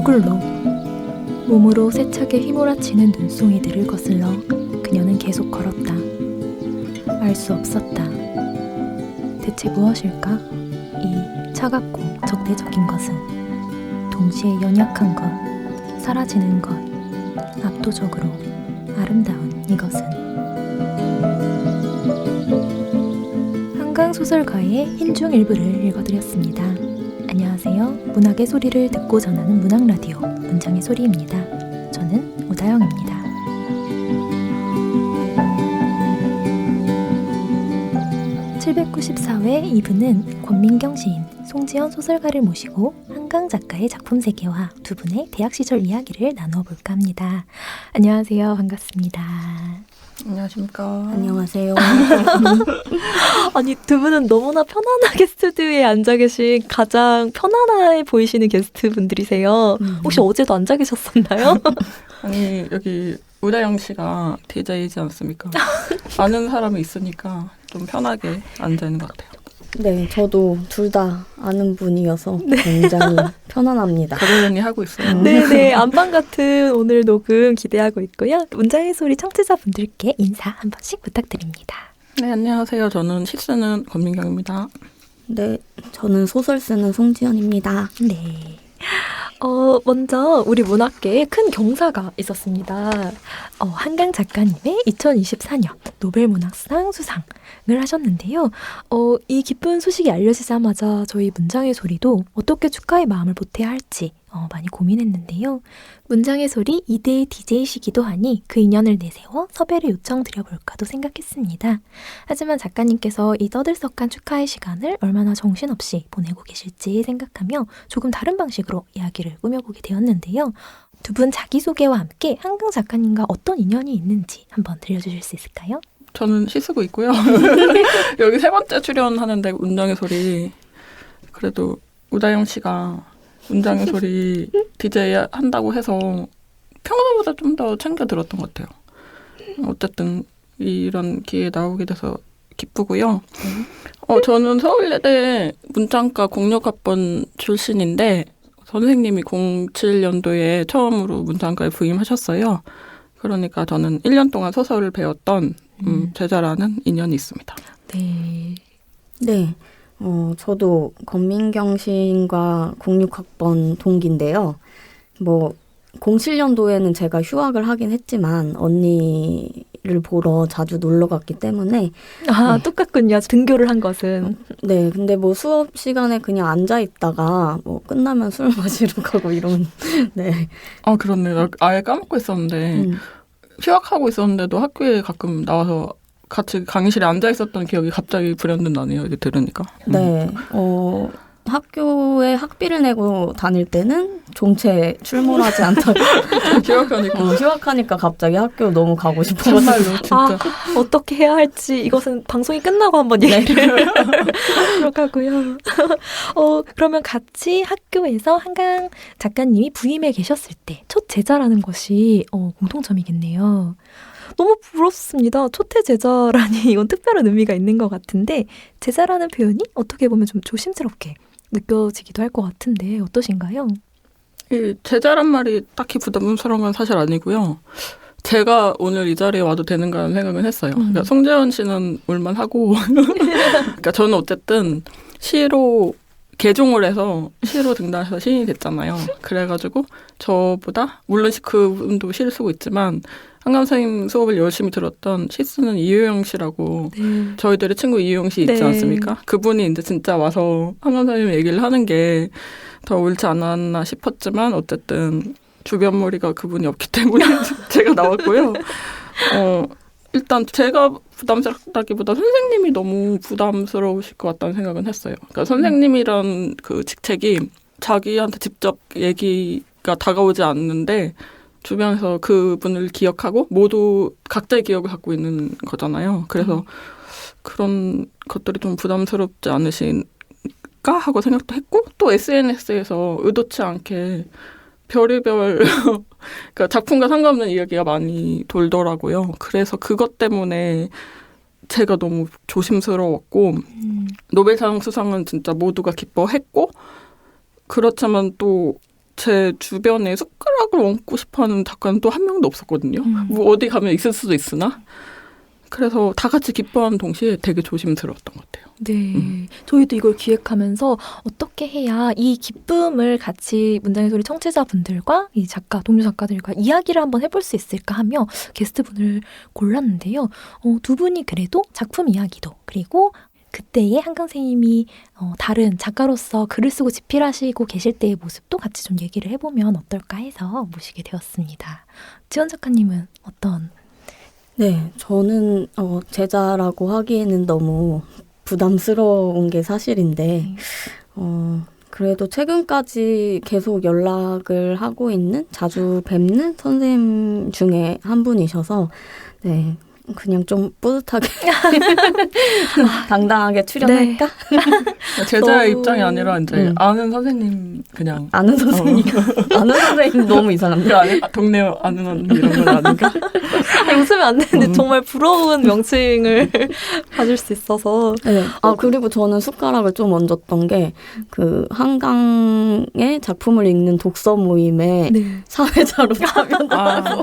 얼굴로 몸으로 세차게 휘몰아치는 눈송이들을 거슬러 그녀는 계속 걸었다. 알 수 없었다. 대체 무엇일까? 이 차갑고 적대적인 것은 동시에 연약한 것, 사라지는 것, 압도적으로 아름다운 이것은. 한강소설가의 흰중 일부를 읽어드렸습니다. 안녕하세요. 문학의 소리를 듣고 전하는 문학라디오 문장의 소리입니다. 저는 오다영입니다. 794회 2부는 권민경 시인, 송지연 소설가를 모시고 한강 작가의 작품 세계와 두 분의 대학 시절 이야기를 나눠볼까 합니다. 안녕하세요. 반갑습니다. 안녕하십니까. 안녕하세요. 아니, 두 분은 너무나 편안하게 스튜디오에 앉아 계신 가장 편안해 보이시는 게스트분들이세요. 혹시 어제도 앉아 계셨었나요? 아니, 여기 우다영 씨가 DJ이지 않습니까? 아는 사람이 있으니까 좀 편하게 앉아있는 것 같아요. 네, 저도 둘 다 아는 분이어서 굉장히 편안합니다. 그러려니 하고 있어요. 네네, 안방 같은 오늘 녹음 기대하고 있고요. 문장의 소리 청취자분들께 인사 한 번씩 부탁드립니다. 네, 안녕하세요. 저는 시 쓰는 권민경입니다. 네, 저는 소설 쓰는 송지연입니다. 네. 먼저 우리 문학계에 큰 경사가 있었습니다. 한강 작가님의 2024년 노벨문학상 수상을 하셨는데요. 이 기쁜 소식이 알려지자마자 저희 문장의 소리도 어떻게 축하의 마음을 보태야 할지 많이 고민했는데요. 문장의 소리 2대 DJ시기도 하니 그 인연을 내세워 섭외를 요청드려볼까도 생각했습니다. 하지만 작가님께서 이 떠들썩한 축하의 시간을 얼마나 정신없이 보내고 계실지 생각하며 조금 다른 방식으로 이야기를 꾸며보게 되었는데요. 두 분 자기소개와 함께 한강 작가님과 어떤 인연이 있는지 한번 들려주실 수 있을까요? 저는 시 쓰고 있고요. 여기 세 번째 출연하는데 문장의 소리. 그래도 우다영 씨가 문장의 소리 DJ 한다고 해서 평소보다 좀 더 챙겨 들었던 것 같아요. 어쨌든 이런 기회에 나오게 돼서 기쁘고요. 저는 서울예대 문장과 공력학번 출신인데 선생님이 07년도에 처음으로 문장과에 부임하셨어요. 그러니까 저는 1년 동안 소설을 배웠던 제자라는 인연이 있습니다. 네. 네, 저도 권민경 시인과 06학번 동기인데요. 07년도에는 제가 휴학을 하긴 했지만 언니를 보러 자주 놀러 갔기 때문에 네. 똑같군요. 등교를 한 것은. 네, 근데 수업 시간에 그냥 앉아 있다가 끝나면 술 마시러 가고 이런. 네. 그렇네. 나 아예 까먹고 있었는데 휴학하고 있었는데도 학교에 가끔 나와서 같이 강의실에 앉아 있었던 기억이 갑자기 불현듯 나네요. 이게 들으니까. 네. 학교에 학비를 내고 다닐 때는 종체 출몰하지 않다가 휴학하니까 갑자기 학교 너무 가고 싶어서. 정말로 진짜. 어떻게 해야 할지 이것은 방송이 끝나고 한번 얘기를 하도록 하고요. 그러면 같이 학교에서 한강 작가님이 부임해 계셨을 때 첫 제자라는 것이 공통점이겠네요. 너무 부럽습니다. 초태 제자라니 이건 특별한 의미가 있는 것 같은데 제자라는 표현이 어떻게 보면 좀 조심스럽게 느껴지기도 할 것 같은데 어떠신가요? 이 제자란 말이 딱히 부담스러운 건 사실 아니고요. 제가 오늘 이 자리에 와도 되는가 하는 생각은 했어요. 그러니까 송재원 씨는 올만하고 그러니까 저는 어쨌든 시로 개종을 해서 시로 등단해서 시인이 됐잖아요. 그래가지고 저보다 물론 그분도 시를 쓰고 있지만 한강 선생님 수업을 열심히 들었던 시 쓰는 이효영 씨라고 저희들의 친구 이효영 씨 있지 않습니까? 그분이 이제 진짜 와서 한강 선생님 얘기를 하는 게 더 옳지 않았나 싶었지만 어쨌든 주변머리가 그분이 없기 때문에 제가 나왔고요. 일단 제가 부담스럽다기보다 선생님이 너무 부담스러우실 것 같다는 생각은 했어요. 그러니까 선생님이란 그 직책이 자기한테 직접 얘기가 다가오지 않는데 주변에서 그분을 기억하고 모두 각자의 기억을 갖고 있는 거잖아요. 그래서 그런 것들이 좀 부담스럽지 않으신가 하고 생각도 했고 또 SNS에서 의도치 않게 별의별 그러니까 작품과 상관없는 이야기가 많이 돌더라고요. 그래서 그것 때문에 제가 너무 조심스러웠고 노벨상 수상은 진짜 모두가 기뻐했고 그렇지만 또 제 주변에 숟가락을 얹고 싶어하는 작가는 또 한 명도 없었거든요. 뭐 어디 가면 있을 수도 있으나. 그래서 다 같이 기뻐하는 동시에 되게 조심스러웠던 것 같아요. 네. 저희도 이걸 기획하면서 어떻게 해야 이 기쁨을 같이 문장의 소리 청취자분들과 이 작가, 동료 작가들과 이야기를 한번 해볼 수 있을까 하며 게스트분을 골랐는데요. 두 분이 그래도 작품 이야기도 그리고 그때의 한강 선생님이 다른 작가로서 글을 쓰고 집필하시고 계실 때의 모습도 같이 좀 얘기를 해보면 어떨까 해서 모시게 되었습니다. 지원 작가님은 어떤? 네, 저는 제자라고 하기에는 너무 부담스러운 게 사실인데 그래도 최근까지 계속 연락을 하고 있는 자주 뵙는 선생님 중에 한 분이셔서 네. 그냥 좀 뿌듯하게 당당하게 출연할까? 네. 제자의 입장이 아니라 이제 아는 선생님 그냥 아는 선생님 아는 선생님 너무 이상한데 동네 아는 언니 이런 건 아닌가? 웃으면 안 되는데 정말 부러운 명칭을 가질 수 있어서 네. 그리고 저는 숟가락을 좀 얹었던 게 그 한강의 작품을 읽는 독서 모임에 네. 사회자로 참여해서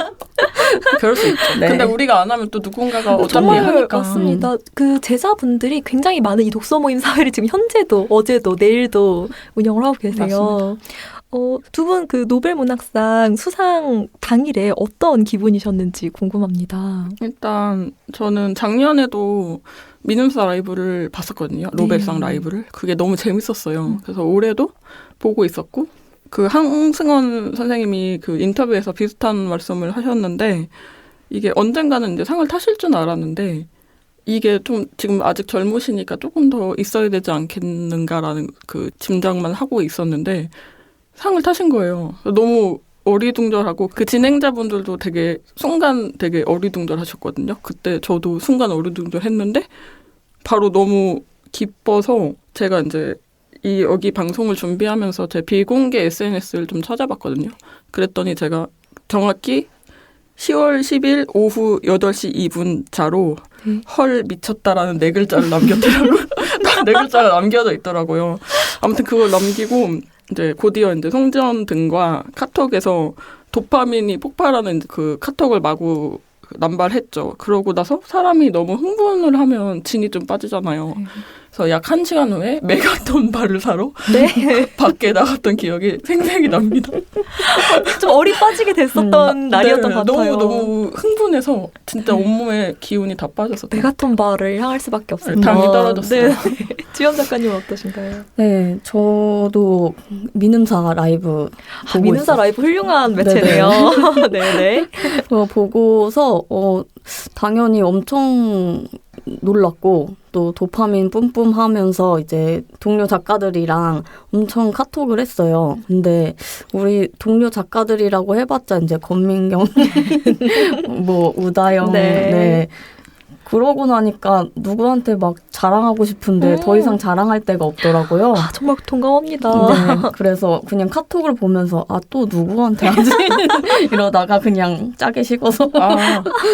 그럴 수 있죠. 네. 근데 우리가 안 하면 또 누군가가 어차피 정말 하니까. 맞습니다. 그 제자분들이 굉장히 많은 이 독서 모임 사회를 지금 현재도 어제도 내일도 운영을 하고 계세요. 두 분 그 노벨 문학상 수상 당일에 어떤 기분이셨는지 궁금합니다. 일단 저는 작년에도 민음사 라이브를 봤었거든요. 노벨상 라이브를. 그게 너무 재밌었어요. 그래서 올해도 보고 있었고 그 황승원 선생님이 그 인터뷰에서 비슷한 말씀을 하셨는데 이게 언젠가는 이제 상을 타실 줄 알았는데 이게 좀 지금 아직 젊으시니까 조금 더 있어야 되지 않겠는가라는 그 짐작만 하고 있었는데 상을 타신 거예요. 너무 어리둥절하고 그 진행자분들도 되게 순간 되게 어리둥절하셨거든요. 그때 저도 순간 어리둥절했는데 바로 너무 기뻐서 제가 이제 여기 방송을 준비하면서 제 비공개 SNS를 좀 찾아봤거든요. 그랬더니 제가 정확히 10월 10일 오후 8시 2분 자로 헐 미쳤다라는 4글자를 남겼더라고요. 4글자가 남겨져 있더라고요. 아무튼 그걸 남기고 이제 곧이어 이제 송지연 등과 카톡에서 도파민이 폭발하는 그 카톡을 마구 남발했죠. 그러고 나서 사람이 너무 흥분을 하면 진이 좀 빠지잖아요. 그래서 약 1시간 후에 메가톤 바를 사러 밖에 나갔던 기억이 생생히 납니다. 좀 어리 빠지게 됐었던 날이었던 것 같아요. 너무 흥분해서 진짜 온몸에 기운이 다 빠졌었어요. 메가톤 바를 향할 수밖에 없었던. 당이 떨어졌어요. 네. 지연 작가님은 어떠신가요? 네, 저도 민음사 라이브 보고 민음사 있었어요. 라이브 훌륭한 매체네요. 네네. 보고서 당연히 엄청 놀랐고 또 도파민 뿜뿜 하면서 이제 동료 작가들이랑 엄청 카톡을 했어요. 근데 우리 동료 작가들이라고 해봤자 이제 권민경, 뭐 우다영, 네. 그러고 나니까 누구한테 막 자랑하고 싶은데 더 이상 자랑할 데가 없더라고요. 정말 동감합니다. 네, 그래서 그냥 카톡을 보면서 또 누구한테 하지? 이러다가 그냥 짜게 식어서.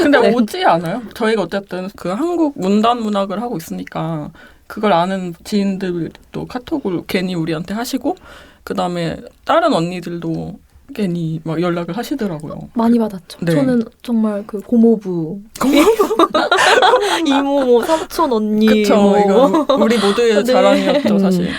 근데 오지 않아요? 저희가 어쨌든 그 한국 문단 문학을 하고 있으니까 그걸 아는 지인들도 카톡을 괜히 우리한테 하시고 그다음에 다른 언니들도 괜히 막 연락을 하시더라고요. 많이 받았죠. 네. 저는 정말 그 고모부, 이모, 삼촌 언니. 그쵸. 이거 우리 모두의 자랑이었죠, 사실.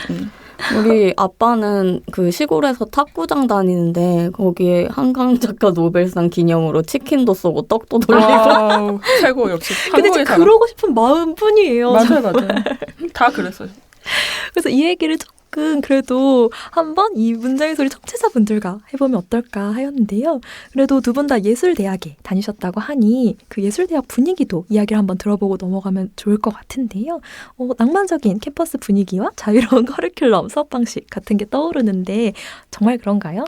우리 아빠는 그 시골에서 탁구장 다니는데 거기에 한강 작가 노벨상 기념으로 치킨도 쏘고 떡도 돌리고. 최고 역시. 근데 진짜 그러고 싶은 마음뿐이에요. 맞아요. 다 그랬어요. 그래서 이 얘기를 조금 그래도 한번 이 문장의 소리 청취자분들과 해보면 어떨까 하였는데요. 그래도 두 분 다 예술대학에 다니셨다고 하니 그 예술대학 분위기도 이야기를 한번 들어보고 넘어가면 좋을 것 같은데요. 낭만적인 캠퍼스 분위기와 자유로운 커리큘럼, 수업 방식 같은 게 떠오르는데 정말 그런가요?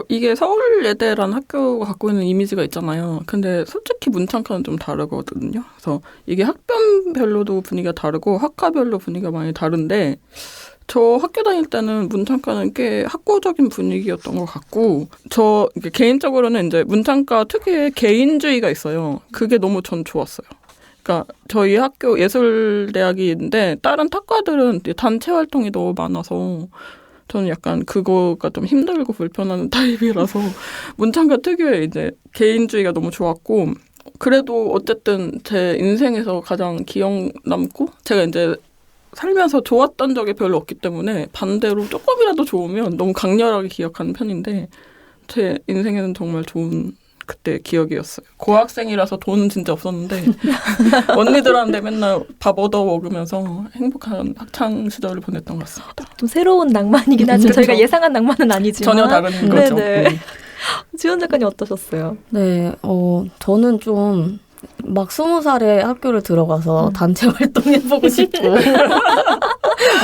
이게 서울예대라는 학교가 갖고 있는 이미지가 있잖아요. 근데 솔직히 문창과는 좀 다르거든요. 그래서 이게 학번별로도 분위기가 다르고 학과별로 분위기가 많이 다른데 저 학교 다닐 때는 문창과는 꽤 학구적인 분위기였던 것 같고 저 개인적으로는 이제 문창과 특유의 개인주의가 있어요. 그게 너무 전 좋았어요. 그러니까 저희 학교 예술대학인데 다른 탁과들은 단체 활동이 너무 많아서 저는 약간 그거가 좀 힘들고 불편한 타입이라서 문창가 특유의 이제 개인주의가 너무 좋았고 그래도 어쨌든 제 인생에서 가장 기억 남고 제가 이제 살면서 좋았던 적이 별로 없기 때문에 반대로 조금이라도 좋으면 너무 강렬하게 기억하는 편인데 제 인생에는 정말 좋은 그때 기억이었어요. 고학생이라서 돈은 진짜 없었는데 언니들한테 맨날 밥 얻어 먹으면서 행복한 학창 시절을 보냈던 것 같습니다. 좀 새로운 낭만이긴 하죠. 그렇죠. 저희가 예상한 낭만은 아니지만. 전혀 다른 거죠. 네네. 지원 작가님 어떠셨어요? 네, 저는 좀 막 20살에 학교를 들어가서 단체 활동해보고 싶고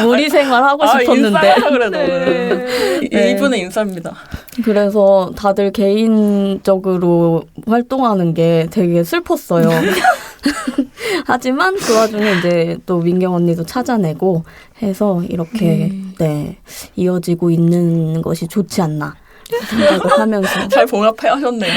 무리 생활하고 싶었는데 인싸야 그래도. 네. 이분은 인싸입니다. 그래서 다들 개인적으로 활동하는 게 되게 슬펐어요. 하지만 그 와중에 이제 또 민경 언니도 찾아내고 해서 이렇게 네, 이어지고 있는 것이 좋지 않나 생각을 하면서 잘 봉합해 하셨네요.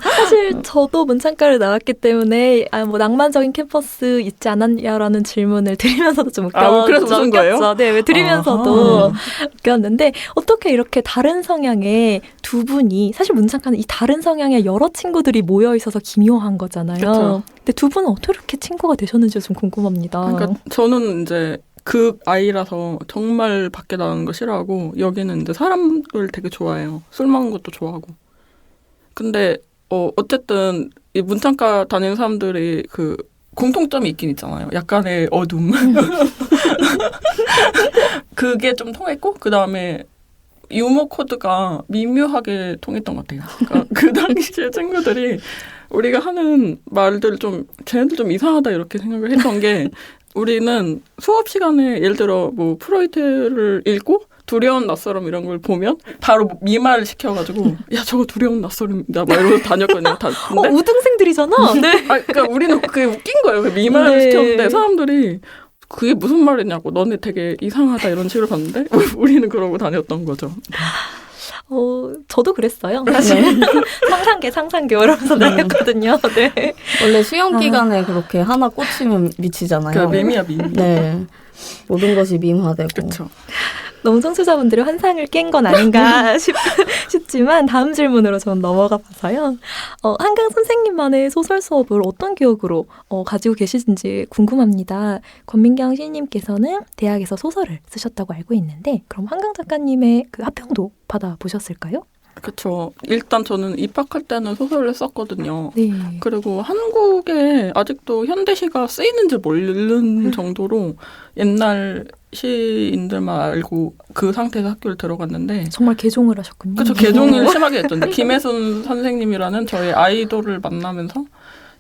사실 저도 문창가를 나왔기 때문에 뭐 낭만적인 캠퍼스 있지 않았냐라는 질문을 드리면서도 좀 그래서 무슨 거예요? 네, 왜 드리면서도 웃겼는데 어떻게 이렇게 다른 성향의 두 분이 사실 문창가는 이 다른 성향의 여러 친구들이 모여 있어서 기묘한 거잖아요. 그쵸. 근데 두 분은 어떻게 이렇게 친구가 되셨는지 좀 궁금합니다. 그러니까 저는 이제 그 아이라서 정말 밖에 나가는 거 싫어하고 여기는 이제 사람들 되게 좋아해요. 술 먹는 것도 좋아하고. 근데 어쨌든 이 문창가 다니는 사람들이 그 공통점이 있긴 있잖아요. 약간의 어둠. 그게 좀 통했고 그 다음에 유머 코드가 미묘하게 통했던 것 같아요. 그러니까 그 당시에 친구들이 우리가 하는 말들 좀 쟤네들 좀 이상하다 이렇게 생각을 했던 게 우리는 수업 시간에 예를 들어 뭐 프로이트를 읽고 두려운 낯설음 이런 걸 보면 바로 미말을 시켜가지고 야 저거 두려운 낯설음이다 막 이러고 다녔거든요. 근데 우등생들이잖아. 네. 그러니까 우리는 그게 웃긴 거예요. 그 미말을 시켰는데 사람들이 그게 무슨 말이냐고 너네 되게 이상하다 이런 식으로 봤는데 우리는 그러고 다녔던 거죠. 저도 그랬어요. 사실 상상계 이러면서 다녔거든요. 네. 원래 시험 기간에 그렇게 하나 꽂히면 미치잖아요. 그 밈이야 밈. 네, 모든 것이 밈화되고. 그렇죠. 너무 청취자분들의 환상을 깬 건 아닌가 싶지만 다음 질문으로 저는 넘어가 봐서요. 한강 선생님만의 소설 수업을 어떤 기억으로 가지고 계시는지 궁금합니다. 권민경 시인님께서는 대학에서 소설을 쓰셨다고 알고 있는데 그럼 한강 작가님의 그 학평도 받아보셨을까요? 그렇죠. 일단 저는 입학할 때는 소설을 썼거든요. 네. 그리고 한국에 아직도 현대시가 쓰이는지 모르는 정도로 옛날 시인들만 알고 그 상태에서 학교를 들어갔는데 정말 개종을 하셨군요. 그렇죠. 개종을 심하게 했던데 김혜순 선생님이라는 저의 아이돌을 만나면서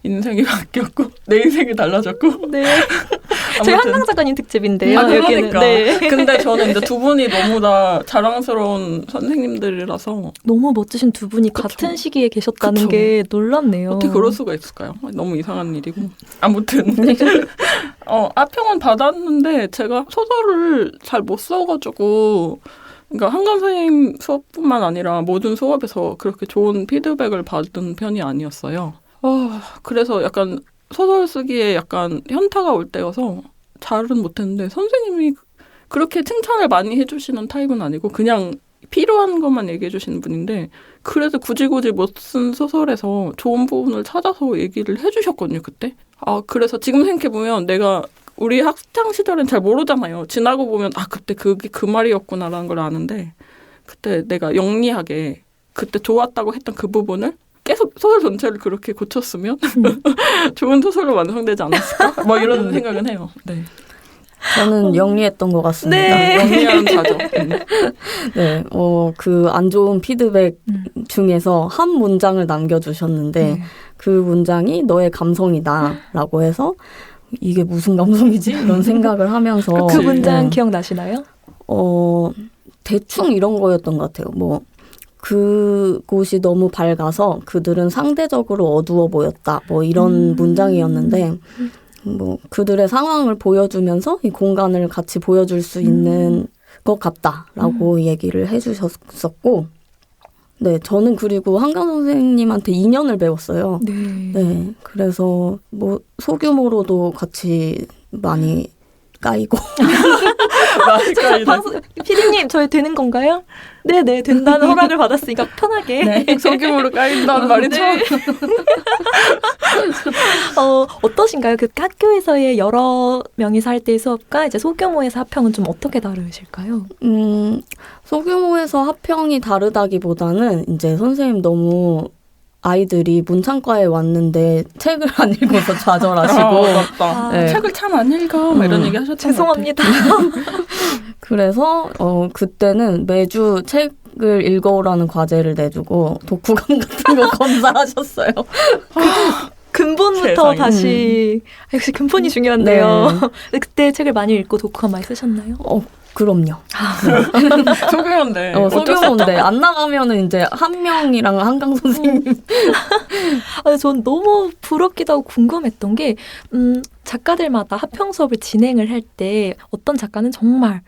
인생이 바뀌었고 내 인생이 달라졌고 네. 저희 한강 작가님 특집인데요. 여기는. 그러니까. 네. 근데 저는 이제 두 분이 너무 다 자랑스러운 선생님들이라서 너무 멋지신 두 분이 그쵸. 같은 시기에 계셨다는 그쵸. 게 놀랍네요. 어떻게 그럴 수가 있을까요? 너무 이상한 일이고. 아무튼 아평은 받았는데 제가 소설을 잘 못 써가지고 그러니까 한강 선생님 수업뿐만 아니라 모든 수업에서 그렇게 좋은 피드백을 받은 편이 아니었어요. 그래서 약간 소설 쓰기에 약간 현타가 올 때여서 잘은 못했는데 선생님이 그렇게 칭찬을 많이 해주시는 타입은 아니고 그냥 필요한 것만 얘기해 주시는 분인데 그래도 굳이 못 쓴 소설에서 좋은 부분을 찾아서 얘기를 해주셨거든요, 그때. 그래서 지금 생각해보면 내가 우리 학창 시절엔 잘 모르잖아요. 지나고 보면 그때 그게 그 말이었구나라는 걸 아는데 그때 내가 영리하게 그때 좋았다고 했던 그 부분을 계속 소설 전체를 그렇게 고쳤으면 좋은 소설로 완성되지 않았을까? 뭐 이런 생각은 해요. 네. 저는 영리했던 것 같습니다. 네. 영리한 자죠. 네, 그 안 좋은 피드백 중에서 한 문장을 남겨주셨는데 그 문장이 너의 감성이다라고 해서 이게 무슨 감성이지? 이런 생각을 하면서 그 문장 기억나시나요? 대충 이런 거였던 것 같아요. 뭐 그곳이 너무 밝아서 그들은 상대적으로 어두워 보였다. 뭐 이런 문장이었는데 뭐 그들의 상황을 보여주면서 이 공간을 같이 보여줄 수 있는 것 같다라고 얘기를 해주셨었고 네, 저는 그리고 한강 선생님한테 2년을 배웠어요. 네. 네, 그래서 뭐 소규모로도 같이 많이 까이고. 많이 까이네. 방송 피디님 저희 되는 건가요? 네네 된다는 허락을 받았으니까 편하게. 네. 소규모로 까인다는 말이 처음. 어떠신가요? 그 학교에서의 여러 명이서 할 때의 수업과 이제 소규모에서 합평은 좀 어떻게 다르실까요? 소규모에서 합평이 다르다기보다는 이제 선생님 너무 아이들이 문창과에 왔는데 책을 안 읽어서 좌절하시고 맞다. 네. 책을 참 안 읽어. 막 이런 얘기 하셨던 죄송합니다. 그래서 그때는 매주 책을 읽어오라는 과제를 내주고 독후감 같은 거 검사하셨어요. 근본부터 세상에. 다시 역시 근본이 중요한데요. 네. 근데 그때 책을 많이 읽고 독후감 많이 쓰셨나요? 그럼요. 소규모인데. 소규모인데 안 나가면은 이제 한 명이랑 한강 선생님. 근데 전 너무 부럽기도 하고 궁금했던 게 작가들마다 합평 수업을 진행을 할 때 어떤 작가는 정말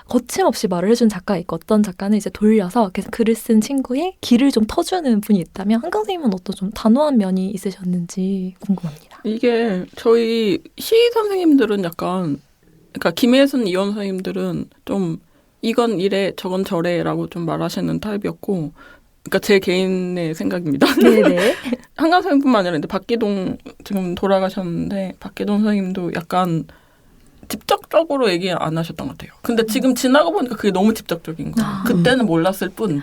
거침없이 말을 해준 작가가 있고 어떤 작가는 이제 돌려서 계속 글을 쓴 친구의 길을 좀 터주는 분이 있다면 한강 선생님은 어떤 좀 단호한 면이 있으셨는지 궁금합니다. 이게 저희 시 선생님들은 약간 그러니까 김혜순 이원 선생님들은 좀 이건 이래 저건 저래라고 좀 말하시는 타입이었고 그러니까 제 개인의 생각입니다. 네네. 한강 선생님뿐만 아니라 이제 박기동 지금 돌아가셨는데 박기동 선생님도 약간 직접적으로 얘기 안 하셨던 것 같아요. 근데 지금 지나고 보니까 그게 너무 직접적인 거예요. 그때는 몰랐을 뿐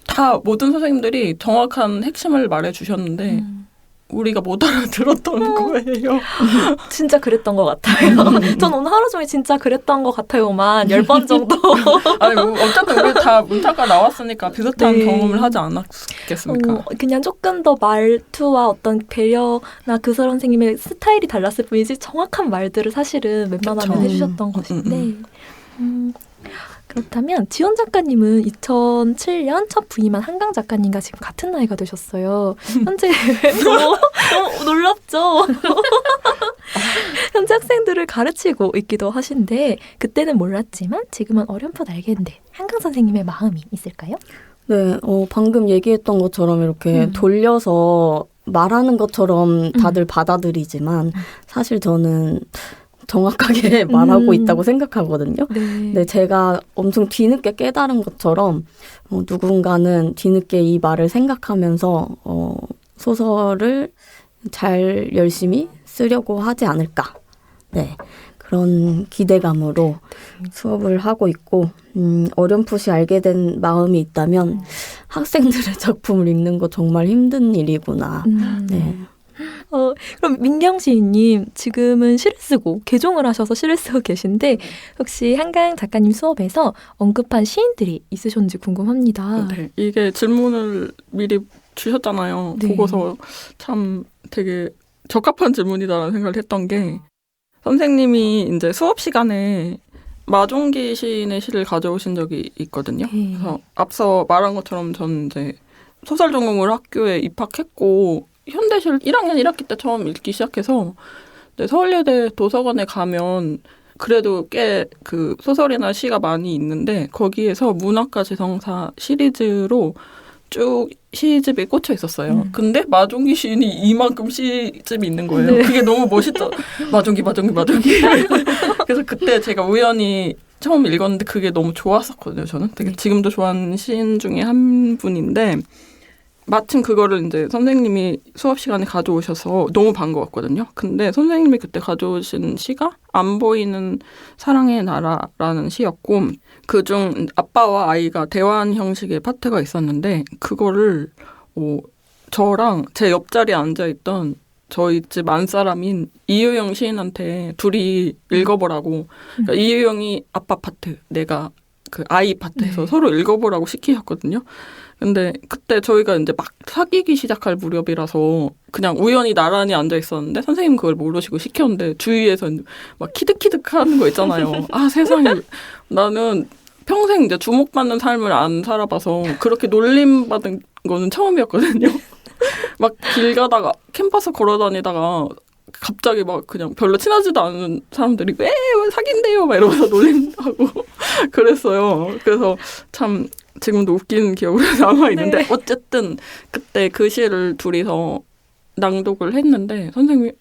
다 모든 선생님들이 정확한 핵심을 말해주셨는데 우리가 못 알아들었던 거예요. 진짜 그랬던 것 같아요. 전 오늘 하루 종일 진짜 그랬던 것 같아요만 10번 정도. 아니 뭐 어쨌든 우리 다 문학과 나왔으니까 비슷한 네. 경험을 하지 않았겠습니까? 그냥 조금 더 말투와 어떤 배려나 그 선생님의 스타일이 달랐을 뿐이지 정확한 말들을 사실은 웬만하면 그쵸. 해주셨던 것인데 그렇다면 지원 작가님은 2007년 첫 부임한 한강 작가님과 지금 같은 나이가 되셨어요. 현재 너무 놀랍죠? 현재 학생들을 가르치고 있기도 하신데 그때는 몰랐지만 지금은 어렴풋 알겠는데 한강 선생님의 마음이 있을까요? 네, 방금 얘기했던 것처럼 이렇게 돌려서 말하는 것처럼 다들 받아들이지만 사실 저는 정확하게 말하고 있다고 생각하거든요. 네. 근데 제가 엄청 뒤늦게 깨달은 것처럼 누군가는 뒤늦게 이 말을 생각하면서 소설을 잘 열심히 쓰려고 하지 않을까. 네. 그런 기대감으로 수업을 하고 있고 어렴풋이 알게 된 마음이 있다면 학생들의 작품을 읽는 거 정말 힘든 일이구나. 네. 그럼 민경 시인님 지금은 시를 쓰고 개종을 하셔서 시를 쓰고 계신데 혹시 한강 작가님 수업에서 언급한 시인들이 있으셨는지 궁금합니다. 네, 이게 질문을 미리 주셨잖아요. 네. 보고서 참 되게 적합한 질문이다라는 생각을 했던 게 선생님이 이제 수업 시간에 마종기 시인의 시를 가져오신 적이 있거든요. 네. 그래서 앞서 말한 것처럼 저는 이제 소설 전공으로 학교에 입학했고 현대시를 1학년 1학기 때 처음 읽기 시작해서 서울예대 도서관에 가면 그래도 꽤 그 소설이나 시가 많이 있는데 거기에서 문학과 지성사 시리즈로 쭉 시집이 꽂혀 있었어요. 근데 마종기 시인이 이만큼 시집이 있는 거예요. 네. 그게 너무 멋있다. 마종기. 그래서 그때 제가 우연히 처음 읽었는데 그게 너무 좋았었거든요. 저는 되게 지금도 좋아하는 시인 중에 한 분인데 마침 그거를 이제 선생님이 수업 시간에 가져오셔서 너무 반가웠거든요. 근데 선생님이 그때 가져오신 시가 안 보이는 사랑의 나라라는 시였고 그중 아빠와 아이가 대화하는 형식의 파트가 있었는데 그거를 저랑 제 옆자리에 앉아있던 저희 집 안사람인 이효영 시인한테 둘이 읽어보라고 그러니까 이효영이 아빠 파트 내가 그 아이 파트에서 서로 읽어보라고 시키셨거든요. 근데 그때 저희가 이제 막 사귀기 시작할 무렵이라서 그냥 우연히 나란히 앉아 있었는데 선생님 그걸 모르시고 시켰는데 주위에서 막 키득키득 하는 거 있잖아요. 아 세상에 나는 평생 이제 주목받는 삶을 안 살아봐서 그렇게 놀림받은 거는 처음이었거든요. 막 길 가다가 캠퍼스 걸어다니다가 갑자기 막 그냥 별로 친하지도 않은 사람들이 왜 사귄대요 막 이러면서 놀림하고 그랬어요. 그래서 참 지금도 웃기는 기억으로 남아있는데 네. 어쨌든 그때 그 시를 둘이서 낭독을 했는데 선생님이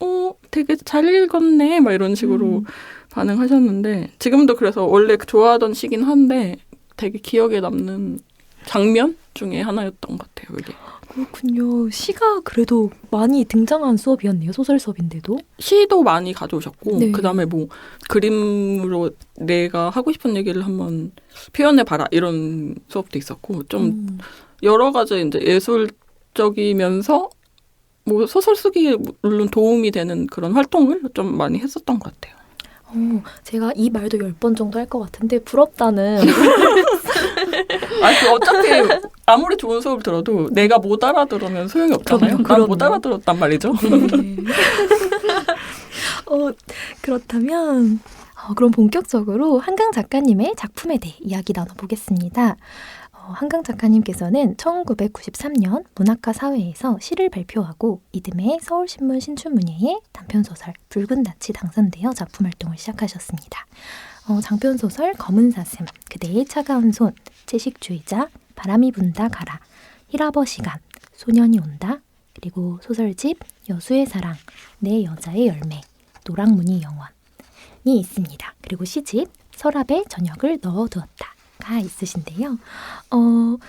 되게 잘 읽었네 막 이런 식으로 반응하셨는데 지금도 그래서 원래 좋아하던 시긴 한데 되게 기억에 남는 장면 중에 하나였던 것 같아요. 이게. 그렇군요. 시가 그래도 많이 등장한 수업이었네요. 소설 수업인데도. 시도 많이 가져오셨고 네. 그다음에 뭐 그림으로 내가 하고 싶은 얘기를 한번 표현해봐라 이런 수업도 있었고 좀 여러 가지 이제 예술적이면서 뭐 소설 쓰기에 물론 도움이 되는 그런 활동을 좀 많이 했었던 것 같아요. 제가 이 말도 10번 정도 할 것 같은데 부럽다는 아니 어차피 아무리 좋은 수업을 들어도 내가 못 알아들으면 소용이 없잖아요. 난 못 알아들었단 말이죠. 네. 그렇다면 그럼 본격적으로 한강 작가님의 작품에 대해 이야기 나눠보겠습니다. 한강 작가님께서는 1993년 문학과 사회에서 시를 발표하고 이듬해 서울신문 신춘문예에 단편소설 붉은 낯이 당선되어 작품 활동을 시작하셨습니다. 장편소설 검은 사슴, 그대의 차가운 손, 채식주의자, 바람이 분다 가라, 히라버 시간, 소년이 온다, 그리고 소설집 여수의 사랑, 내 여자의 열매, 노랑무늬 영원이 있습니다. 그리고 시집 서랍에 저녁을 넣어두었다. 가 있으신데요.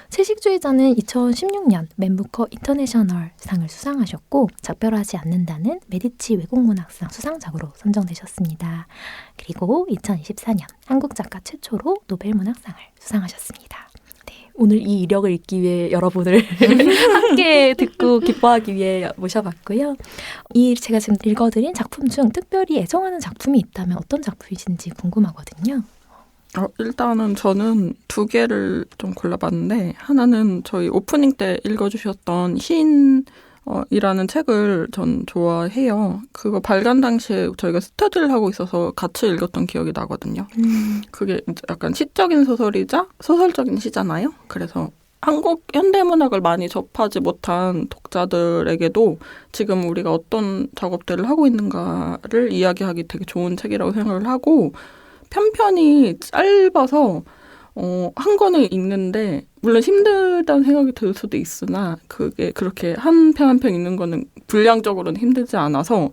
채식주의자는 2016년 맨부커 인터내셔널 상을 수상하셨고 작별하지 않는다는 메디치 외국문학상 수상작으로 선정되셨습니다. 그리고 2024년 한국 작가 최초로 노벨문학상을 수상하셨습니다. 네, 오늘 이 이력을 읽기 위해 여러분을 함께 듣고 기뻐하기 위해 모셔봤고요. 제가 지금 읽어드린 작품 중 특별히 애정하는 작품이 있다면 어떤 작품이신지 궁금하거든요. 일단은 저는 2개를 좀 골라봤는데 하나는 저희 오프닝 때 읽어주셨던 시인이라는 책을 전 좋아해요. 그거 발간 당시에 저희가 스터디를 하고 있어서 같이 읽었던 기억이 나거든요. 그게 약간 시적인 소설이자 소설적인 시잖아요. 그래서 한국 현대문학을 많이 접하지 못한 독자들에게도 지금 우리가 어떤 작업들을 하고 있는가를 이야기하기 되게 좋은 책이라고 생각을 하고 편편이 짧아서 한 권을 읽는데 물론 힘들다는 생각이 들 수도 있으나 그게 그렇게 한 편 한 편 읽는 거는 분량적으로는 힘들지 않아서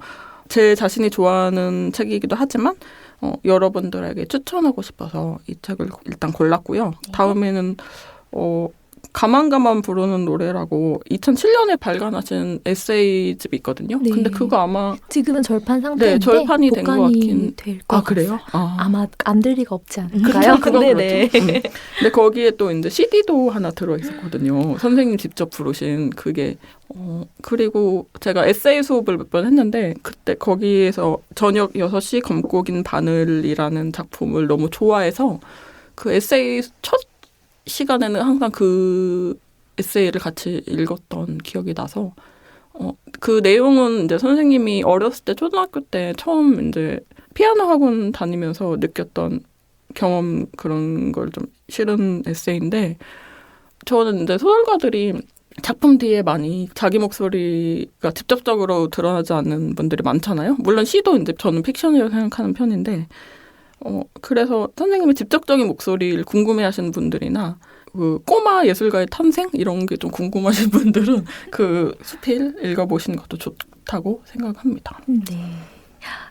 제 자신이 좋아하는 책이기도 하지만 여러분들에게 추천하고 싶어서 이 책을 일단 골랐고요. 다음에는 가만가만 부르는 노래라고 2007년에 발간하신 에세이집이 있거든요. 네. 근데 그거 아마 지금은 절판 상태인데 네, 절판이 된 것 같긴. 될 것 그래요? 같아요. 아마 안 들 리가 없지 않을까요? 그건 네. 그렇죠. 근데 거기에 또 이제 CD도 하나 들어있었거든요. 선생님 직접 부르신 그게. 그리고 제가 에세이 수업을 몇 번 했는데 그때 거기에서 저녁 6시 검고 긴 바늘이라는 작품을 너무 좋아해서 그 에세이 첫 시간에는 항상 그 에세이를 같이 읽었던 기억이 나서 그 내용은 이제 선생님이 어렸을 때 초등학교 때 처음 이제 피아노 학원 다니면서 느꼈던 경험 그런 걸 좀 실은 에세이인데 저는 이제 소설가들이 작품 뒤에 많이 자기 목소리가 직접적으로 드러나지 않는 분들이 많잖아요. 물론 시도 이제 저는 픽션이라고 생각하는 편인데 그래서 선생님의 직접적인 목소리를 궁금해하시는 분들이나 그 꼬마 예술가의 탄생 이런 게 좀 궁금하신 분들은 그 수필 읽어보시는 것도 좋다고 생각합니다. 네.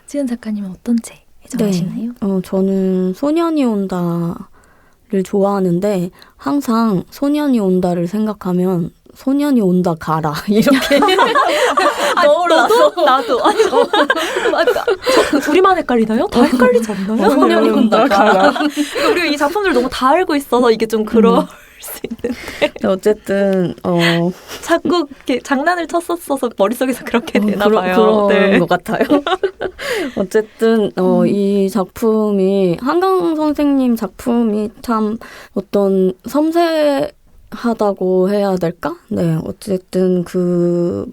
지은 작가님은 어떤 책 애정하시나요? 저는 소년이 온다를 좋아하는데 항상 소년이 온다를 생각하면 소년이 온다 가라 이렇게 떠올라서 나도. 우리만 헷갈리나요? 다 헷갈리지 않나요? 소년이 온다 가라. 우리가 이 작품들 너무 다 알고 있어서 이게 좀 그럴 수 있는데 어쨌든 자꾸 이렇게 장난을 쳤었어서 머릿속에서 그렇게 되나 봐요. 그런 네. 것 같아요. 어쨌든 이 작품이 한강 선생님 작품이 참 어떤 섬세하다고 해야 될까? 네, 어쨌든 그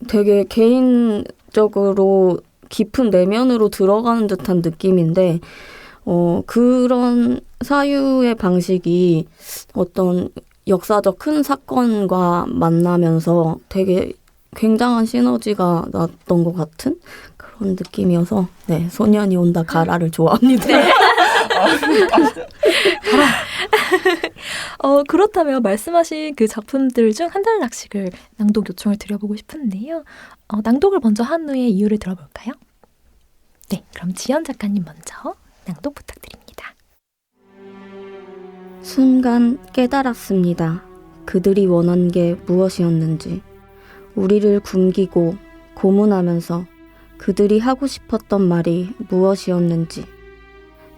되게 개인적으로 깊은 내면으로 들어가는 듯한 느낌인데 그런 사유의 방식이 어떤 역사적 큰 사건과 만나면서 되게 굉장한 시너지가 났던 것 같은 그런 느낌이어서 네, 소년이 온다 가라를 좋아합니다. 네. 그렇다면 말씀하신 그 작품들 중 한 단락씩을 낭독 요청을 드려보고 싶은데요. 낭독을 먼저 한 후에 이유를 들어볼까요? 네, 그럼 지연 작가님 먼저 낭독 부탁드립니다. 순간 깨달았습니다. 그들이 원한 게 무엇이었는지. 우리를 굶기고 고문하면서 그들이 하고 싶었던 말이 무엇이었는지.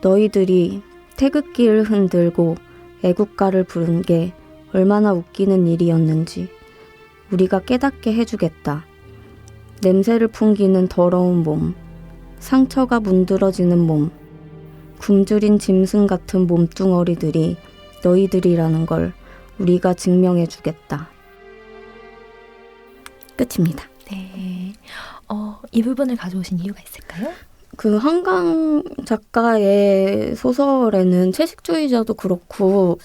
너희들이 태극기를 흔들고 애국가를 부른 게 얼마나 웃기는 일이었는지 우리가 깨닫게 해주겠다. 냄새를 풍기는 더러운 몸, 상처가 문드러지는 몸, 굶주린 짐승 같은 몸뚱어리들이 너희들이라는 걸 우리가 증명해주겠다. 끝입니다. 네, 이 부분을 가져오신 이유가 있을까요? 그 한강 작가의 소설에는 채식주의자도 그렇고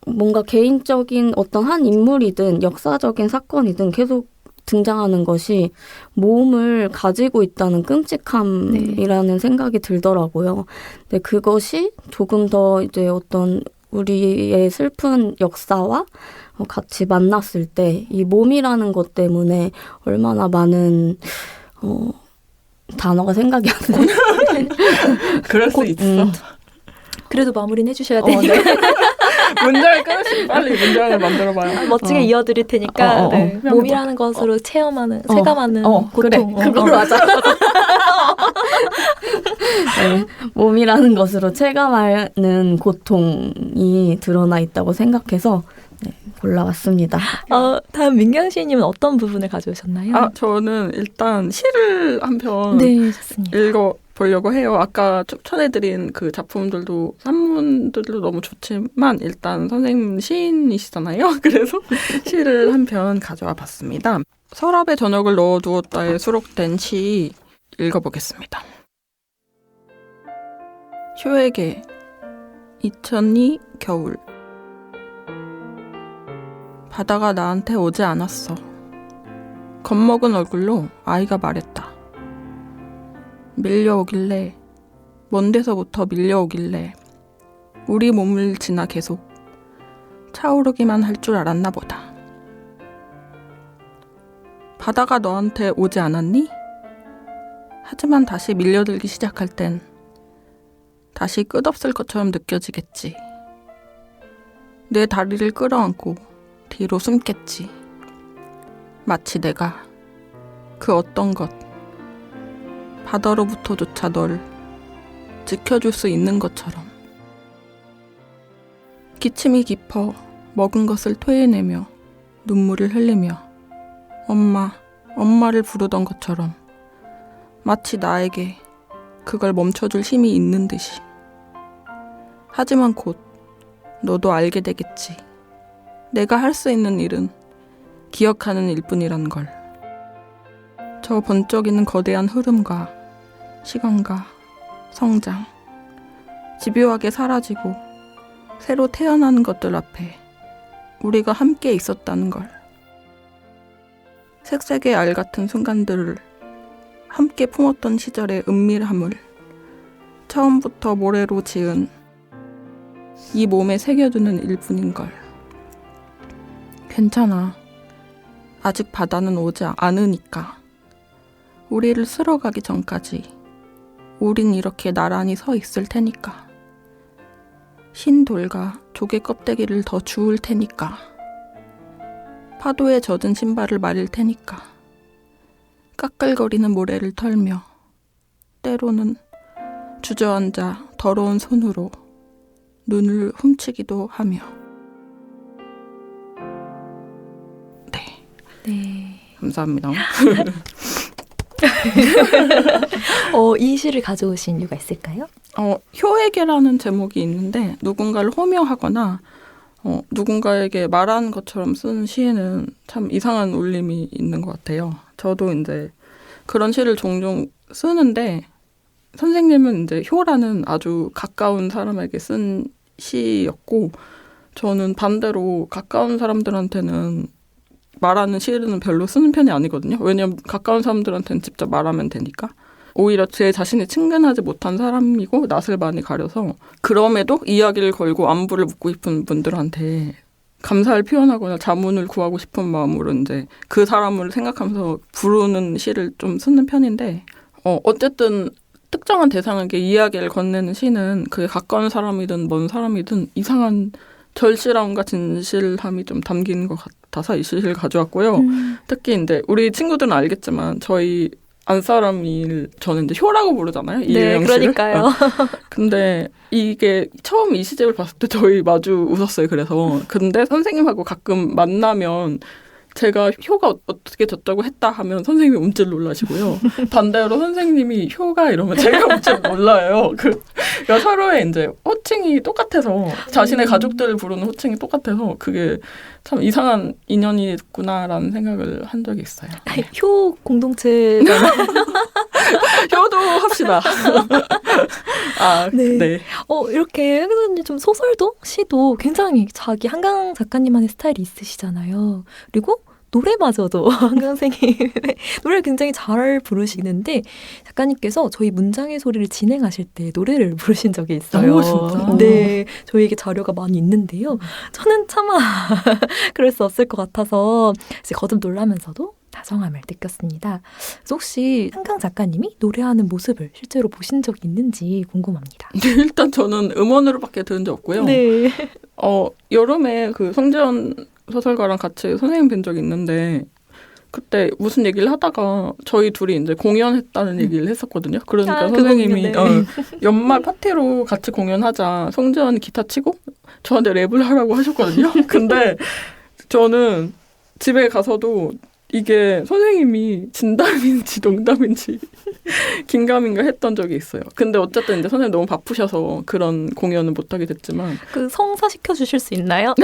뭔가 개인적인 어떤 한 인물이든 역사적인 사건이든 계속 등장하는 것이 모험을 가지고 있다는 끔찍함이라는 생각이 들더라고요. 근데 그것이 조금 더 이제 어떤 우리의 슬픈 역사와 같이 만났을 때 이 몸이라는 것 때문에 얼마나 많은 단어가 생각이 안 나요. 그럴 수 있어. 그래도 마무리는 해주셔야 되니까 네. 문장을 끊으시면 빨리 문장을 만들어봐요. 멋지게 이어드릴 테니까 네. 몸이라는 것으로 체험하는, 체감하는 고통. 그래, 그걸 맞아. 네, 몸이라는 것으로 체감하는 고통이 드러나 있다고 생각해서 네, 골라왔습니다. 다음 민경 시인님은 어떤 부분을 가져오셨나요? 저는 일단 시를 한 편 네, 좋습니다. 읽어보려고 해요. 아까 추천해드린 그 작품들도 산문들도 너무 좋지만 일단 선생님 시인이시잖아요. 그래서 시를 한 편 가져와 봤습니다. 서랍에 저녁을 넣어두었다에 수록된 시 읽어보겠습니다. 효에게 2002 겨울. 바다가 나한테 오지 않았어. 겁먹은 얼굴로 아이가 말했다. 밀려오길래, 먼 데서부터 밀려오길래 우리 몸을 지나 계속 차오르기만 할 줄 알았나 보다. 바다가 너한테 오지 않았니? 하지만 다시 밀려들기 시작할 땐 다시 끝없을 것처럼 느껴지겠지. 내 다리를 끌어안고 뒤로 숨겠지. 마치 내가 그 어떤 것, 바다로부터조차 널 지켜줄 수 있는 것처럼. 기침이 깊어 먹은 것을 토해내며 눈물을 흘리며 엄마를 부르던 것처럼 마치 나에게 그걸 멈춰줄 힘이 있는 듯이. 하지만 곧 너도 알게 되겠지. 내가 할 수 있는 일은 기억하는 일뿐이란 걸. 저 번쩍이는 거대한 흐름과 시간과 성장, 집요하게 사라지고 새로 태어나는 것들 앞에 우리가 함께 있었다는 걸. 색색의 알 같은 순간들을 함께 품었던 시절의 은밀함을 처음부터 모래로 지은 이 몸에 새겨두는 일뿐인 걸. 괜찮아. 아직 바다는 오지 않으니까. 우리를 쓸어가기 전까지 우린 이렇게 나란히 서 있을 테니까. 흰 돌과 조개 껍데기를 더 주울 테니까. 파도에 젖은 신발을 마릴 테니까. 까끌거리는 모래를 털며 때로는 주저앉아 더러운 손으로 눈을 훔치기도 하며. 네. 감사합니다. 이 시를 가져오신 이유가 있을까요? 효에게라는 제목이 있는데 누군가를 호명하거나 누군가에게 말하는 것처럼 쓰는 시에는 참 이상한 울림이 있는 것 같아요. 저도 이제 그런 시를 종종 쓰는데 선생님은 이제 효라는 아주 가까운 사람에게 쓴 시였고 저는 반대로 가까운 사람들한테는 말하는 시는 별로 쓰는 편이 아니거든요. 왜냐하면 가까운 사람들한테는 직접 말하면 되니까. 오히려 제 자신이 친근하지 못한 사람이고 낯을 많이 가려서 그럼에도 이야기를 걸고 안부를 묻고 싶은 분들한테 감사를 표현하거나 자문을 구하고 싶은 마음으로 이제 그 사람을 생각하면서 부르는 시를 좀 쓰는 편인데 어쨌든 특정한 대상에게 이야기를 건네는 시는 그게 가까운 사람이든 먼 사람이든 이상한 절실함과 진실함이 좀 담긴 것 같아서 이 시를 가져왔고요. 특히 이제 우리 친구들은 알겠지만 저희 안사람이 저는 이제 효라고 부르잖아요. 네, 이혜영 씨를. 그러니까요. 근데 이게 처음 이 시집을 봤을 때 저희 마주 웃었어요. 그래서 근데 선생님하고 가끔 만나면 제가 효가 어떻게 졌다고 했다 하면 선생님이 움찔 놀라시고요. 반대로 선생님이 효가 이러면 제가 움찔 놀라요. 그러니까 서로의 이제 호칭이 똑같아서 자신의 가족들을 부르는 호칭이 똑같아서 그게 참 이상한 인연이구나라는 생각을 한 적이 있어요. 효 공동체잖아요. 효도 합시다. 아, 네. 네. 이렇게 선생님 좀 소설도 시도 굉장히 자기 한강 작가님만의 스타일이 있으시잖아요. 그리고 노래마저도 한강 선생님의 노래를 굉장히 잘 부르시는데 작가님께서 저희 문장의 소리를 진행하실 때 노래를 부르신 적이 있어요. 오, 진짜? 네, 저희에게 자료가 많이 있는데요. 저는 차마 그럴 수 없을 것 같아서 이제 거듭 놀라면서도 다정함을 느꼈습니다. 그래서 혹시 한강 작가님이 노래하는 모습을 실제로 보신 적이 있는지 궁금합니다. 일단 저는 음원으로밖에 들은 적 없고요. 네. 여름에 그 성재현 소설가랑 같이 선생님 뵌 적이 있는데 그때 무슨 얘기를 하다가 저희 둘이 이제 공연했다는 얘기를 했었거든요. 그러니까 그 선생님이 공연, 네. 연말 파티로 같이 공연하자. 성재현이 기타 치고 저한테 랩을 하라고 하셨거든요. 근데 저는 집에 가서도 이게 선생님이 진담인지 농담인지 긴가민가 했던 적이 있어요. 근데 어쨌든 이제 선생님 너무 바쁘셔서 그런 공연은 못하게 됐지만 그 성사시켜 주실 수 있나요?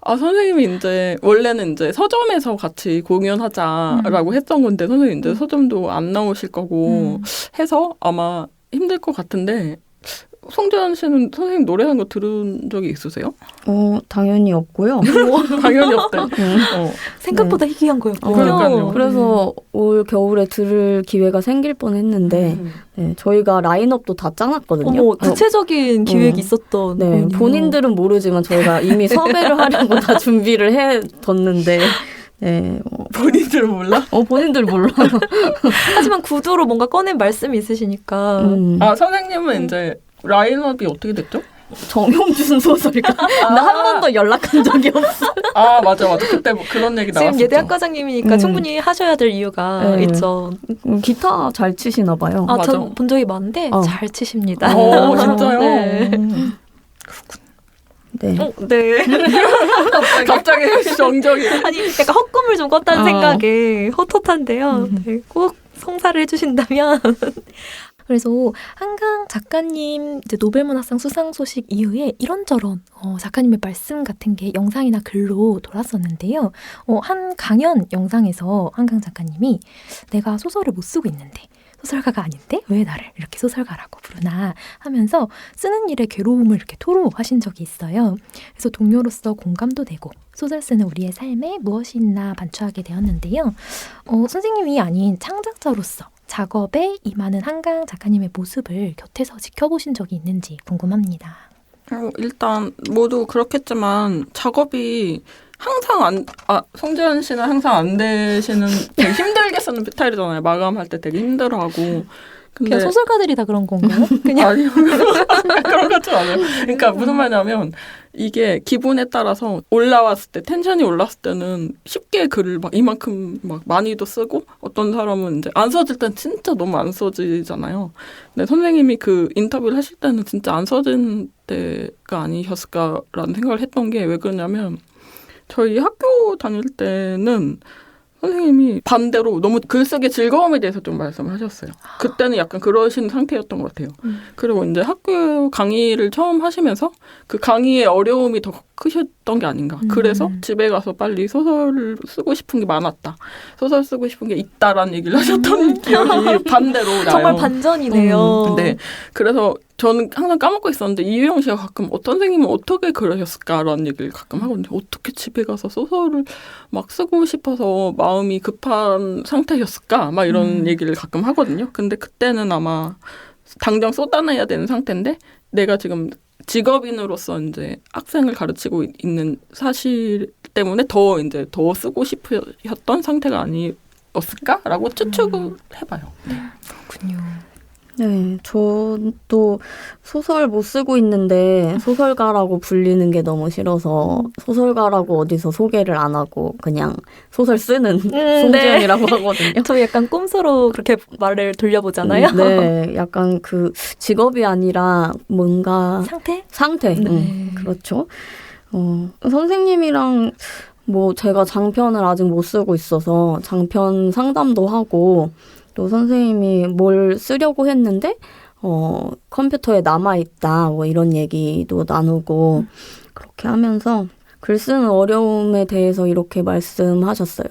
선생님이 이제 원래는 이제 서점에서 같이 공연하자라고 했던 건데 선생님 이제 서점도 안 나오실 거고 해서 아마 힘들 것 같은데 송재현 씨는 선생님 노래하는 거 들은 적이 있으세요? 당연히 없고요. 당연히 없대. 생각보다 희귀한 거였군요. 그러니까요. 그래서 올 겨울에 들을 기회가 생길 뻔했는데 네, 저희가 라인업도 다 짜놨거든요. 어머, 구체적인 기획이 있었던 네, 거군요. 본인들은 모르지만 저희가 이미 섭외를 하려고 다 준비를 해뒀는데 네, 본인들은 몰라? 본인들 몰라요. 하지만 구두로 뭔가 꺼낸 말씀이 있으시니까 선생님은 이제 라인업이 어떻게 됐죠? 정용준 소설가. 나 한 번도 연락한 적이 없어. 맞아. 그때 뭐 그런 얘기 나왔었죠. 지금 예대학 과장님이니까 충분히 하셔야 될 이유가 있죠. 기타 잘 치시나 봐요. 맞아. 전 본 적이 많은데 잘 치십니다. 진짜요? 네. 네. 네. 갑자기 정적이. 아니, 약간 헛꿈을 좀 꿨다는 생각에 헛헛한데요. 네, 꼭 성사를 해주신다면. 그래서 한강 작가님 이제 노벨문학상 수상 소식 이후에 이런저런 작가님의 말씀 같은 게 영상이나 글로 돌았었는데요. 한 강연 영상에서 한강 작가님이 내가 소설을 못 쓰고 있는데 소설가가 아닌데 왜 나를 이렇게 소설가라고 부르나 하면서 쓰는 일의 괴로움을 이렇게 토로하신 적이 있어요. 그래서 동료로서 공감도 되고 소설 쓰는 우리의 삶에 무엇이 있나 반추하게 되었는데요. 선생님이 아닌 창작자로서 작업에 임하는 한강 작가님의 모습을 곁에서 지켜보신 적이 있는지 궁금합니다. 일단 모두 그렇겠지만 작업이 항상 송재현 씨는 항상 안 되시는 되게 힘들게 쓰는 스타일이잖아요. 마감할 때 되게 힘들어하고. 근데 그냥 소설가들이 다 그런 건가요? 그냥 아니요. 그런 것 같지 않아요. 그러니까 무슨 말이냐면 이게 기분에 따라서 올라왔을 때 텐션이 올랐을 때는 쉽게 글을 막 이만큼 막 많이도 쓰고 어떤 사람은 이제 안 써질 땐 진짜 너무 안 써지잖아요. 근데 선생님이 그 인터뷰를 하실 때는 진짜 안 써진 때가 아니셨을까라는 생각을 했던 게 왜 그러냐면 저희 학교 다닐 때는 선생님이 반대로 너무 글쓰기 즐거움에 대해서 좀 말씀을 하셨어요. 그때는 약간 그러신 상태였던 것 같아요. 그리고 이제 학교 강의를 처음 하시면서 그 강의의 어려움이 더 크셨던 게 아닌가. 그래서 집에 가서 빨리 소설을 쓰고 싶은 게 많았다. 소설 쓰고 싶은 게 있다라는 얘기를 하셨던 기억이 반대로 나요. 정말 반전이네요. 네. 그래서 저는 항상 까먹고 있었는데 이유영 씨가 가끔 어떤 선생님은 어떻게 그러셨을까라는 얘기를 가끔 하거든요. 어떻게 집에 가서 소설을 막 쓰고 싶어서 마음이 급한 상태였을까? 막 이런 얘기를 가끔 하거든요. 근데 그때는 아마 당장 쏟아내야 되는 상태인데 내가 지금 직업인으로서 이제 학생을 가르치고 있는 사실 때문에 더 쓰고 싶으셨던 상태가 아니었을까 있었을까라고 추측을 해봐요. 그렇군요. 네, 저도 소설 못 쓰고 있는데 소설가라고 불리는 게 너무 싫어서 소설가라고 어디서 소개를 안 하고 그냥 소설 쓰는 송지연이라고 하거든요. 저희 약간 꼼수로 그렇게 말을 돌려보잖아요. 네, 약간 그 직업이 아니라 뭔가 상태. 네. 그렇죠. 선생님이랑 뭐 제가 장편을 아직 못 쓰고 있어서 장편 상담도 하고 또 선생님이 뭘 쓰려고 했는데 컴퓨터에 남아있다 뭐 이런 얘기도 나누고 그렇게 하면서 글 쓰는 어려움에 대해서 이렇게 말씀하셨어요.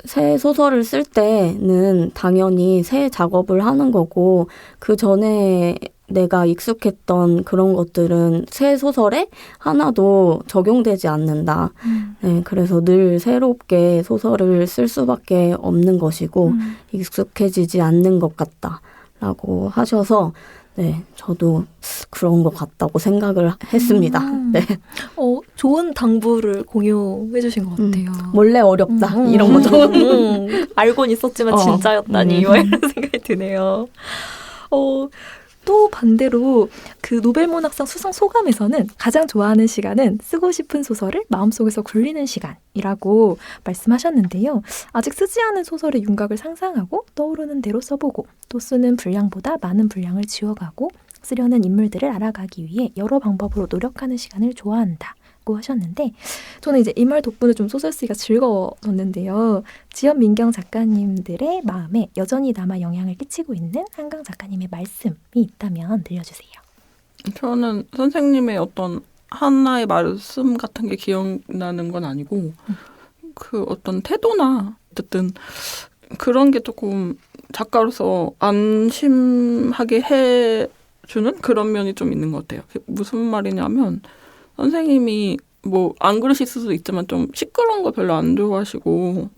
새 소설을 쓸 때는 당연히 새 작업을 하는 거고 그 전에 내가 익숙했던 그런 것들은 새 소설에 하나도 적용되지 않는다. 네, 그래서 늘 새롭게 소설을 쓸 수밖에 없는 것이고 익숙해지지 않는 것 같다라고 하셔서 네, 저도 그런 것 같다고 생각을 했습니다. 네. 좋은 당부를 공유해 주신 것 같아요. 원래 어렵다 이런 거죠. 알고는 있었지만 진짜였다니 뭐 이런 생각이 드네요. 또 반대로 그 노벨문학상 수상 소감에서는 가장 좋아하는 시간은 쓰고 싶은 소설을 마음속에서 굴리는 시간이라고 말씀하셨는데요. 아직 쓰지 않은 소설의 윤곽을 상상하고 떠오르는 대로 써보고 또 쓰는 분량보다 많은 분량을 지워가고 쓰려는 인물들을 알아가기 위해 여러 방법으로 노력하는 시간을 좋아한다. 고 하셨는데 저는 이제 이 말 덕분에 좀 소설 쓰기가 즐거워졌는데요. 지연, 민경 작가님들의 마음에 여전히 남아 영향을 끼치고 있는 한강 작가님의 말씀이 있다면 들려주세요. 저는 선생님의 어떤 하나의 말씀 같은 게 기억나는 건 아니고 그 어떤 태도나 어쨌든 그런 게 조금 작가로서 안심하게 해주는 그런 면이 좀 있는 것 같아요. 무슨 말이냐면 선생님이 뭐 안 그러실 수도 있지만 좀 시끄러운 거 별로 안 좋아하시고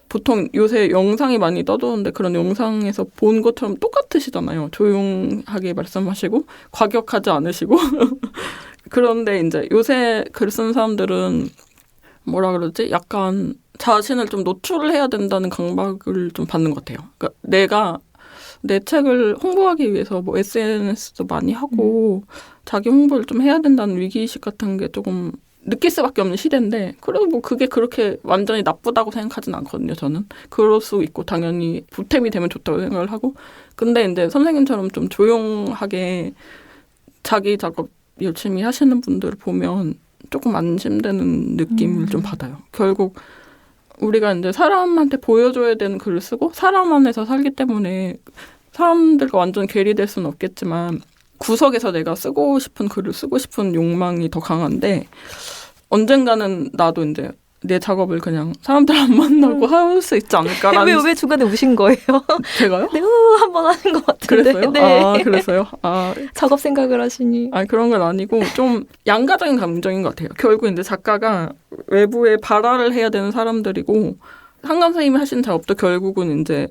보통 요새 영상이 많이 떠도는데 그런 영상에서 본 것처럼 똑같으시잖아요. 조용하게 말씀하시고 과격하지 않으시고 그런데 이제 요새 글 쓰는 사람들은 뭐라 그러지? 약간 자신을 좀 노출을 해야 된다는 강박을 좀 받는 것 같아요. 그러니까 내가 내 책을 홍보하기 위해서 뭐 SNS도 많이 하고 자기 홍보를 좀 해야 된다는 위기의식 같은 게 조금 느낄 수밖에 없는 시대인데 그래도 뭐 그게 그렇게 완전히 나쁘다고 생각하진 않거든요. 저는 그럴 수 있고 당연히 보탬이 되면 좋다고 생각을 하고 근데 이제 선생님처럼 좀 조용하게 자기 작업 열심히 하시는 분들을 보면 조금 안심되는 느낌을 좀 받아요. 결국 우리가 이제 사람한테 보여줘야 되는 글을 쓰고 사람 안에서 살기 때문에 사람들과 완전 괴리될 수는 없겠지만 구석에서 내가 쓰고 싶은 글을 쓰고 싶은 욕망이 더 강한데 언젠가는 나도 이제 내 작업을 그냥 사람들 안 만나고 할 수 있지 않을까라는. 왜 중간에 우신 거예요? 제가요? 네, 한번 하는 것 같은데. 그랬어요? 네. 아, 그랬어요? 아, 작업 생각을 하시니. 아니 그런 건 아니고 좀 양가적인 감정인 것 같아요. 결국 이제 작가가 외부에 발화를 해야 되는 사람들이고 한강 선생님이 하신 작업도 결국은 이제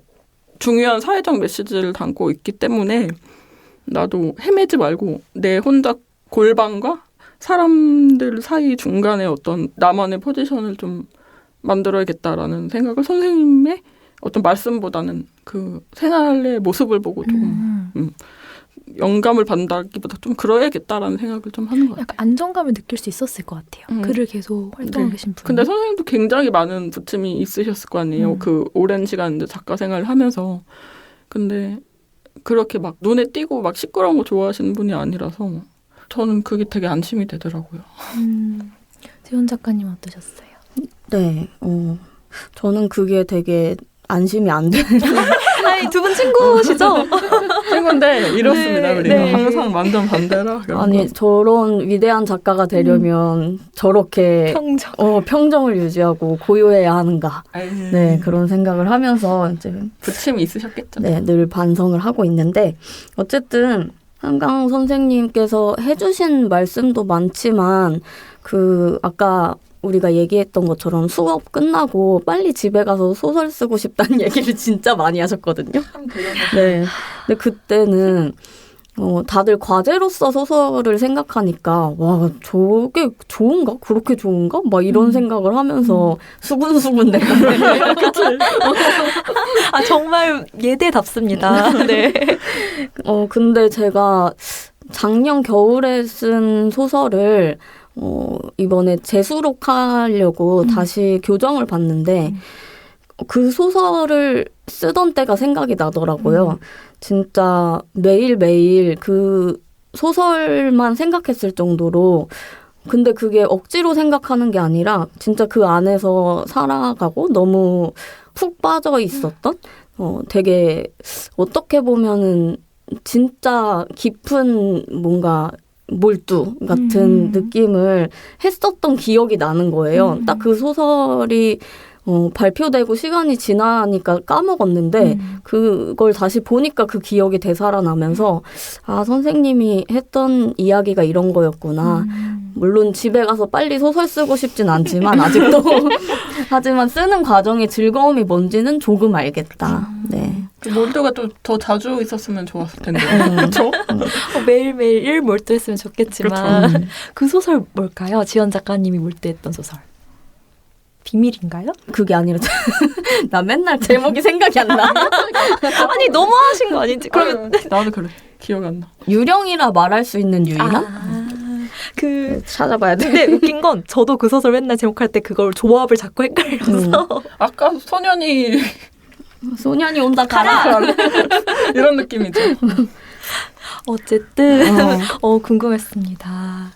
중요한 사회적 메시지를 담고 있기 때문에 나도 헤매지 말고 내 혼자 골방과 사람들 사이 중간에 어떤 나만의 포지션을 좀 만들어야겠다라는 생각을 선생님의 어떤 말씀보다는 그 생활의 모습을 보고 조금 영감을 받는다기보다 좀 그러야겠다라는 생각을 좀 하는 것 같아요. 약간 안정감을 느낄 수 있었을 것 같아요. 글을 계속 활동하고 계신 분. 근데 선생님도 굉장히 많은 부침이 있으셨을 거 아니에요. 그 오랜 시간 이제 작가 생활을 하면서. 근데 그렇게 막 눈에 띄고 막 시끄러운 거 좋아하시는 분이 아니라서 저는 그게 되게 안심이 되더라고요. 지원 작가님 어떠셨어요? 네, 저는 그게 되게 안심이 안 되는. 아니, 두 분 친구시죠? 친구인데 이렇습니다. 네, 우리가 네. 항상 완전 반대라. 아니 저런 위대한 작가가 되려면 저렇게 평정을 유지하고 고요해야 하는가. 네, 그런 생각을 하면서 이제 부침이 있으셨겠죠. 네, 늘 반성을 하고 있는데 어쨌든 한강 선생님께서 해주신 말씀도 많지만 그 아까 우리가 얘기했던 것처럼 수업 끝나고 빨리 집에 가서 소설 쓰고 싶다는 얘기를 진짜 많이 하셨거든요. 네. 근데 그때는 다들 과제로서 소설을 생각하니까 와 저게 좋은가? 그렇게 좋은가? 막 이런 생각을 하면서 수근수근 내가 아, 정말 예대답습니다. 네. 근데 제가 작년 겨울에 쓴 소설을 이번에 재수록하려고 다시 교정을 봤는데 그 소설을 쓰던 때가 생각이 나더라고요. 진짜 매일매일 그 소설만 생각했을 정도로 근데 그게 억지로 생각하는 게 아니라 진짜 그 안에서 살아가고 너무 푹 빠져 있었던 되게 어떻게 보면은 진짜 깊은 뭔가 몰두 같은 느낌을 했었던 기억이 나는 거예요. 딱 그 소설이 발표되고 시간이 지나니까 까먹었는데 그걸 다시 보니까 그 기억이 되살아나면서 아 선생님이 했던 이야기가 이런 거였구나. 물론 집에 가서 빨리 소설 쓰고 싶진 않지만 아직도 하지만 쓰는 과정의 즐거움이 뭔지는 조금 알겠다. 네. 몰두가 또 더 자주 있었으면 좋았을 텐데. 그렇죠? 매일매일 일 몰두했으면 좋겠지만 그 소설 뭘까요? 지연 작가님이 몰두했던 소설. 비밀인가요? 그게 아니라 나 맨날 제목이 생각이 안 나. 아니 너무 하신 거 아닌지. 그러면 나도 그래. 기억 안 나. 유령이라 말할 수 있는 유일한? 찾아봐야 돼. 근데 웃긴 건 저도 그 소설 맨날 제목할 때 그걸 조합을 자꾸 헷갈려서 아까 소년이 온다 가라. 이런 느낌이죠. 어쨌든 궁금했습니다.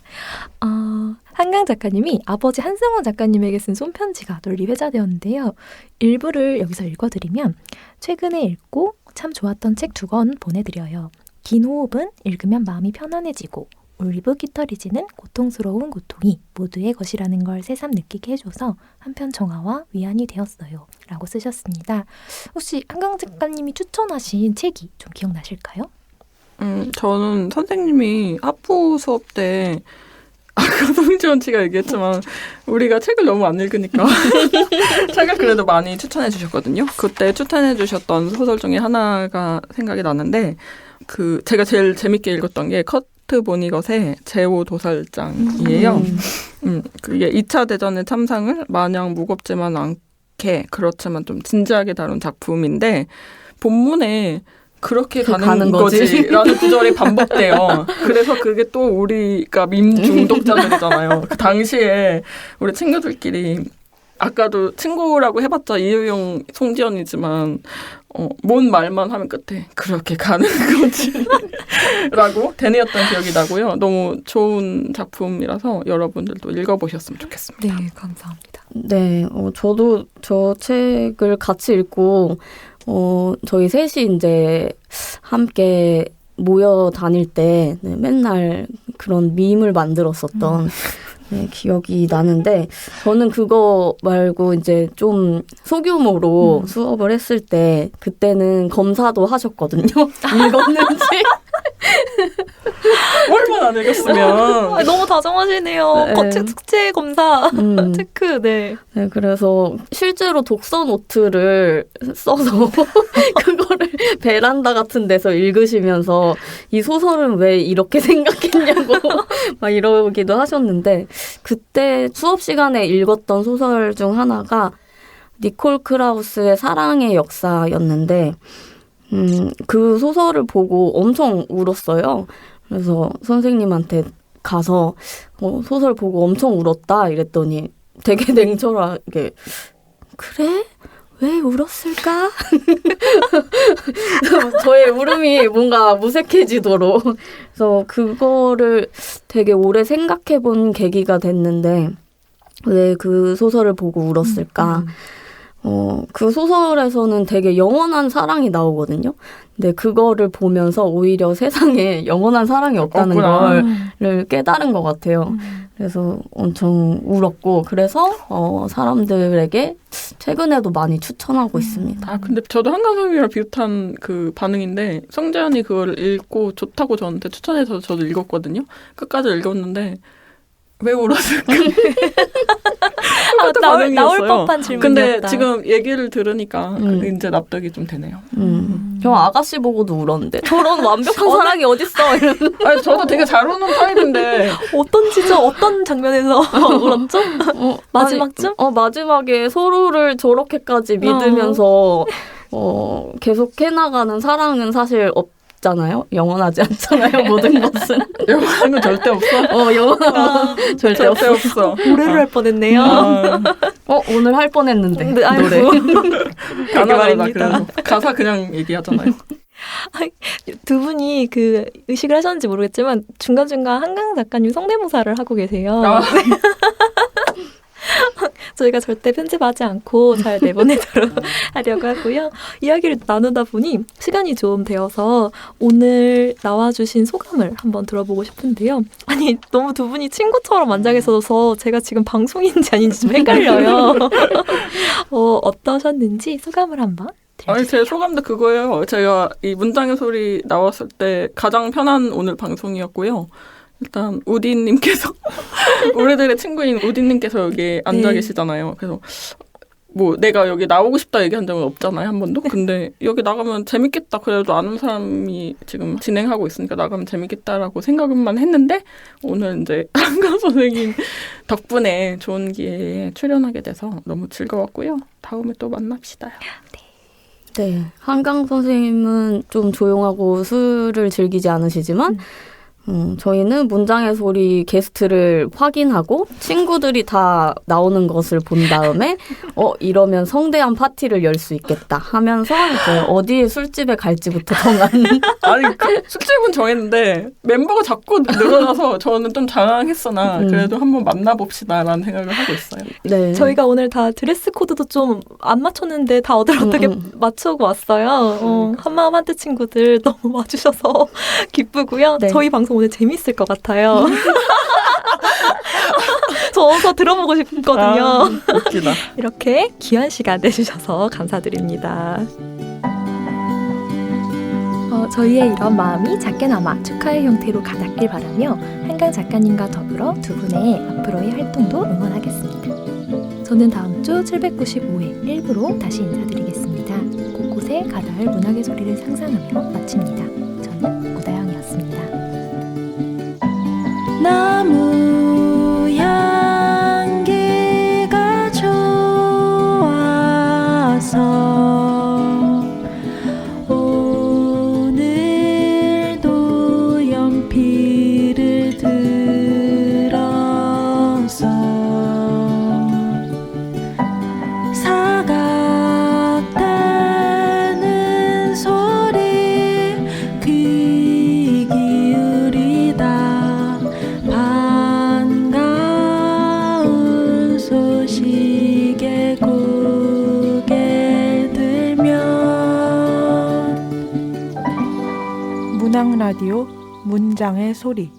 한강 작가님이 아버지 한승원 작가님에게 쓴 손편지가 널리 회자되었는데요. 일부를 여기서 읽어드리면 최근에 읽고 참 좋았던 책 2권 보내드려요. 긴 호흡은 읽으면 마음이 편안해지고 올리브 기터리지는 고통스러운 고통이 모두의 것이라는 걸 새삼 느끼게 해줘서 한편 정화와 위안이 되었어요. 라고 쓰셨습니다. 혹시 한강 작가님이 추천하신 책이 좀 기억나실까요? 저는 선생님이 하프 수업 때 아까 송지원 씨가 얘기했지만 우리가 책을 너무 안 읽으니까 책을 그래도 많이 추천해 주셨거든요. 그때 추천해 주셨던 소설 중에 하나가 생각이 나는데 제가 제일 재밌게 읽었던 게 커트 보니것의 제오 도살장이에요. 그게 2차 대전의 참상을 마냥 무겁지만 않게 그렇지만 좀 진지하게 다룬 작품인데 본문에 그렇게 가는 거지라는 구절이 반복돼요. 그래서 그게 또 우리가 밈 중독자들이잖아요. 그 당시에 우리 친구들끼리 아까도 친구라고 해봤자 이유용 송지연이지만 뭔 말만 하면 끝에 그렇게 가는 거지 라고 되뇌었던 기억이 나고요. 너무 좋은 작품이라서 여러분들도 읽어보셨으면 좋겠습니다. 네, 감사합니다. 네, 저도 저 책을 같이 읽고 저희 셋이 이제 함께 모여 다닐 때 맨날 그런 밈을 만들었었던 기억이 나는데 저는 그거 말고 이제 좀 소규모로 수업을 했을 때 그때는 검사도 하셨거든요. 읽었는지. 얼마나 안 읽었으면. 너무 다정하시네요. 네. 숙제 검사 체크. 네. 네, 그래서 실제로 독서 노트를 써서 그거를 베란다 같은 데서 읽으시면서 이 소설은 왜 이렇게 생각했냐고 막 이러기도 하셨는데 그때 수업 시간에 읽었던 소설 중 하나가 니콜 크라우스의 사랑의 역사였는데 그 소설을 보고 엄청 울었어요. 그래서 선생님한테 가서 소설 보고 엄청 울었다 이랬더니 되게 냉철하게 그래? 왜 울었을까? 저의 울음이 뭔가 무색해지도록 그래서 그거를 되게 오래 생각해 본 계기가 됐는데 왜 그 소설을 보고 울었을까? 그 소설에서는 되게 영원한 사랑이 나오거든요. 근데 그거를 보면서 오히려 세상에 영원한 사랑이 없다는 거를 깨달은 것 같아요. 그래서 엄청 울었고 그래서 사람들에게 최근에도 많이 추천하고 있습니다. 근데 저도 한강성이랑 비슷한 그 반응인데 성재현이 그걸 읽고 좋다고 저한테 추천해서 저도 읽었거든요. 끝까지 읽었는데 왜 울었을까? 나올 법한 질문이었다. 근데 지금 얘기를 들으니까 이제 납득이 좀 되네요. 저 아가씨 보고도 울었는데 저런 완벽한 사랑이 어딨어 이러면서. 아니, 저도 되게 잘 우는 타입인데 어떤 장면에서 울었죠? 마지막쯤? 마지막에 서로를 저렇게까지 믿으면서 계속 해나가는 사랑은 사실 없잖아요. 영원하지 않잖아요. 모든 것은. 영원한 건 절대 없어. 영원한 건 절대 없어. 노래를 할 뻔했네요. 오늘 할 뻔했는데. 네, 아이고. 노래. 가나다르다. 그래서 가사 그냥 얘기하잖아요. 두 분이 그 의식을 하셨는지 모르겠지만 중간중간 한강 작가님 성대모사를 하고 계세요. 저희가 절대 편집하지 않고 잘 내보내도록 하려고 하고요. 이야기를 나누다 보니 시간이 좀 되어서 오늘 나와주신 소감을 한번 들어보고 싶은데요. 아니, 너무 두 분이 친구처럼 앉아 계셔서 제가 지금 방송인지 아닌지 좀 헷갈려요. 어떠셨는지 소감을 한번 아니, 제 소감도 그거예요. 제가 이 문장의 소리 나왔을 때 가장 편한 오늘 방송이었고요. 일단 우디님께서 우리들의 친구인 우디님께서 여기 앉아 계시잖아요. 그래서 뭐 내가 여기 나오고 싶다 얘기한 적은 없잖아요, 한 번도. 근데 여기 나가면 재밌겠다. 그래도 아는 사람이 지금 진행하고 있으니까 나가면 재밌겠다라고 생각만 했는데 오늘 이제 한강 선생님 덕분에 좋은 기회에 출연하게 돼서 너무 즐거웠고요. 다음에 또 만납시다. 네, 한강 선생님은 좀 조용하고 술을 즐기지 않으시지만 저희는 문장의 소리 게스트를 확인하고 친구들이 다 나오는 것을 본 다음에 이러면 성대한 파티를 열 수 있겠다 하면서 이제 어디에 술집에 갈지부터 정한. 아니, 술집은 정했는데 멤버가 자꾸 늘어나서 저는 좀 장황했으나 그래도 한번 만나봅시다라는 생각을 하고 있어요. 네. 저희가 오늘 다 드레스 코드도 좀 안 맞췄는데 다들 어떻게 맞추고 왔어요. 한마음 한뜻 친구들 너무 와주셔서 기쁘고요. 네. 저희 방송 오늘 재밌을 것 같아요. 저 어서 들어보고 싶거든요. 웃기다. 이렇게 귀한 시간 내주셔서 감사드립니다. 저희의 이런 마음이 작게나마 축하의 형태로 가닿길 바라며 한강 작가님과 더불어 두 분의 앞으로의 활동도 응원하겠습니다. 저는 다음 주 795회 1부로 다시 인사드리겠습니다. 곳곳에 가닿을 문학의 소리를 상상하며 마칩니다. 저는 고다영이었습니다. 나무 향기가 좋아서 오늘도 연필을 들어서 사각대는 소리 귀 기울이다 반가운 소식에 고개 들면 문학 라디오 문장의 소리